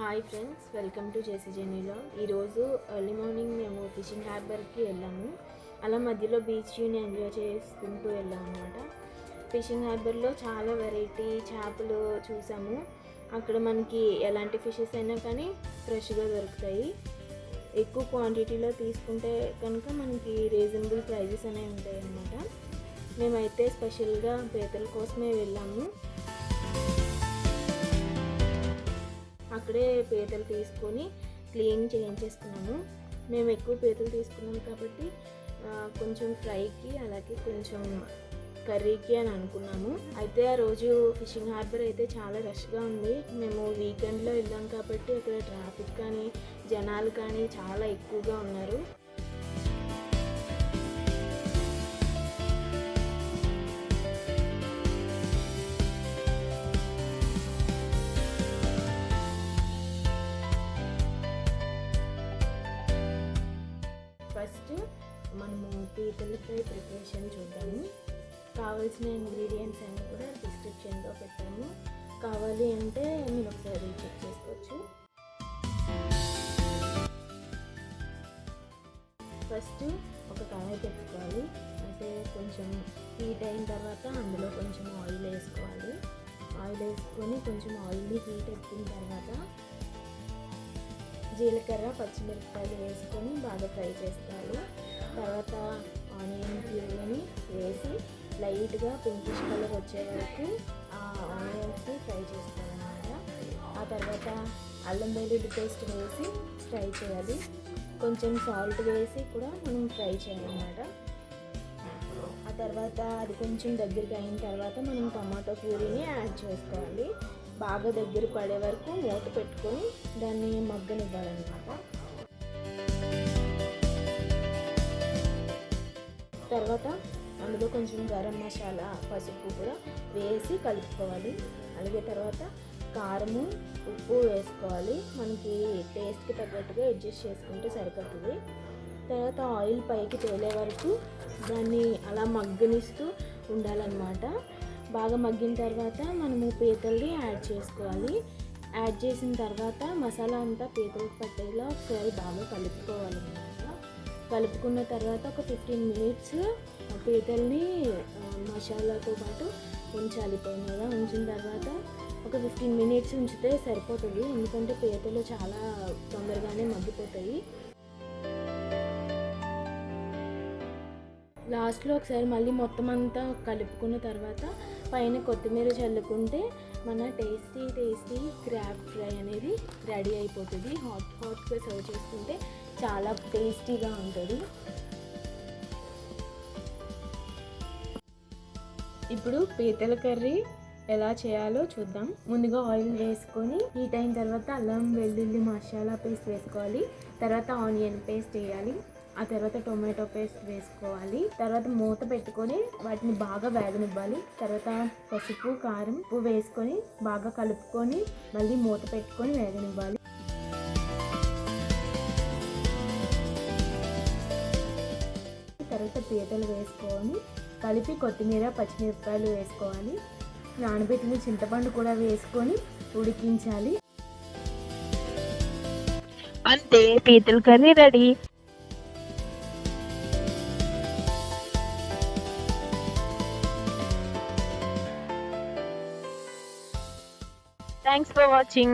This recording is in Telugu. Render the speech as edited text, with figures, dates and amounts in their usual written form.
హాయ్ ఫ్రెండ్స్, వెల్కమ్ టు జేసీ జర్నీలో. ఈరోజు ఎర్లీ మార్నింగ్ మేము ఫిషింగ్ హార్బర్కి వెళ్ళాము. అలా మధ్యలో బీచ్ని ఎంజాయ్ చేసుకుంటూ వెళ్ళాము అనమాట. ఫిషింగ్ హార్బర్లో చాలా వెరైటీ చేపలు చూసాము. అక్కడ మనకి ఎలాంటి ఫిషెస్ అయినా కానీ ఫ్రెష్గా దొరుకుతాయి. ఎక్కువ క్వాంటిటీలో తీసుకుంటే కనుక మనకి రీజనబుల్ ప్రైజెస్ అనేవి ఉంటాయి అన్నమాట. మేమైతే స్పెషల్గా పీతల కోసమే వెళ్ళాము. అక్కడే పీతలు తీసుకొని క్లీన్ చేయించేసుకున్నాము. మేము ఎక్కువ పీతలు తీసుకున్నాము కాబట్టి కొంచెం ఫ్రైకి అలాగే కొంచెం కర్రీకి అని అనుకున్నాము. అయితే ఆ రోజు ఫిషింగ్ హార్బర్ అయితే చాలా రష్గా ఉంది. మేము వీకెండ్లో వెళ్ళాం కాబట్టి అక్కడ ట్రాఫిక్ కానీ జనాలు కానీ చాలా ఎక్కువగా ఉన్నారు. ఫస్ట్ మనము పీతల ఫ్రై ప్రిపరేషన్ చూద్దాము. కావాల్సిన ఇంగ్రీడియంట్స్ అన్నీ కూడా డిస్క్రిప్షన్లో పెట్టాము. కావాలి అంటే మీరు ఒకసారి చెక్ చేసుకోవచ్చు. ఫస్ట్ ఒక కడాయి పెట్టుకోవాలి. అంటే కొంచెం హీట్ అయిన తర్వాత అందులో కొంచెం ఆయిల్ వేసుకోవాలి. ఆయిల్ వేసుకొని కొంచెం ఆయిల్ని హీట్ ఎక్కిన తర్వాత జీలకర్ర పచ్చిమిరపకాయలు వేసుకొని బాగా ఫ్రై చేసుకోవాలి. తర్వాత ఆనియన్ ప్యూరీని వేసి లైట్గా పింకిష్ కలర్ వచ్చే వరకు ఆ ఆనియన్స్ని ఫ్రై చేసుకోవాలన్నమాట. ఆ తర్వాత అల్లం వెల్లుల్లి పేస్ట్ వేసి ఫ్రై చేయాలి. కొంచెం సాల్ట్ వేసి కూడా మనం ఫ్రై చేయాలన్నమాట. ఆ తర్వాత అది కొంచెం దగ్గరికి అయిన తర్వాత మనం టమాటో ప్యూరీని యాడ్ చేసుకోవాలి. బాగా దగ్గర పడే వరకు మూత పెట్టుకొని దాన్ని మగ్గనివ్వాలన్నమాట. తర్వాత అందులో కొంచెం గరం మసాలా పసుపు కూడా వేసి కలుపుకోవాలి. అలాగే తర్వాత కారము ఉప్పు వేసుకోవాలి. మనకి టేస్ట్కి తగ్గట్టుగా అడ్జస్ట్ చేసుకుంటే సరిపోతుంది. తర్వాత ఆయిల్ పైకి తేలే వరకు దాన్ని అలా మగ్గనిస్తూ ఉండాలన్నమాట. బాగా మగ్గిన తర్వాత మనము పీతల్ని యాడ్ చేసుకోవాలి. యాడ్ చేసిన తర్వాత మసాలా అంతా పీతలకు పట్టేలా ఒకసారి బాగా కలుపుకోవాలన్నమాట. కలుపుకున్న తర్వాత ఒక 15 మినిట్స్ పీతల్ని మసాలాతో పాటు ఉంచాలి. పొయ్యి మీద ఉంచిన తర్వాత ఒక 15 మినిట్స్ ఉంచితే సరిపోతుంది. ఎందుకంటే పీతలు చాలా తొందరగానే మగ్గిపోతాయి. లాస్ట్లో ఒకసారి మళ్ళీ మొత్తం అంతా కలుపుకున్న తర్వాత పైన కొత్తిమీర చల్లుకుంటే మన టేస్టీ క్రాబ్ ఫ్రై అనేది రెడీ అయిపోతుంది. హాట్గా సర్వ్ చేసుకుంటే చాలా టేస్టీగా ఉంటుంది. ఇప్పుడు పీతల కర్రీ ఎలా చేయాలో చూద్దాం. ముందుగా ఆయిల్ వేసుకొని హీట్ అయిన తర్వాత అల్లం వెల్లుల్లి మసాలా పేస్ట్ వేసుకోవాలి. తర్వాత ఆనియన్ పేస్ట్ వేయాలి. ఆ తర్వాత టొమాటో పేస్ట్ వేసుకోవాలి. తర్వాత మూత పెట్టుకొని వాటిని బాగా వేగనివ్వాలి. తర్వాత పసుపు కారం ఉప్పు వేసుకొని బాగా కలుపుకొని మళ్ళీ మూత పెట్టుకొని వేగనివ్వాలి. తర్వాత పీతలు వేసుకొని కలిపి కొత్తిమీర పచ్చిమిరపకాయలు వేసుకోవాలి. నానబెట్టిన చింతపండు కూడా వేసుకొని ఉడికించాలి. అంతే, పీతల curry ready. Thanks for watching.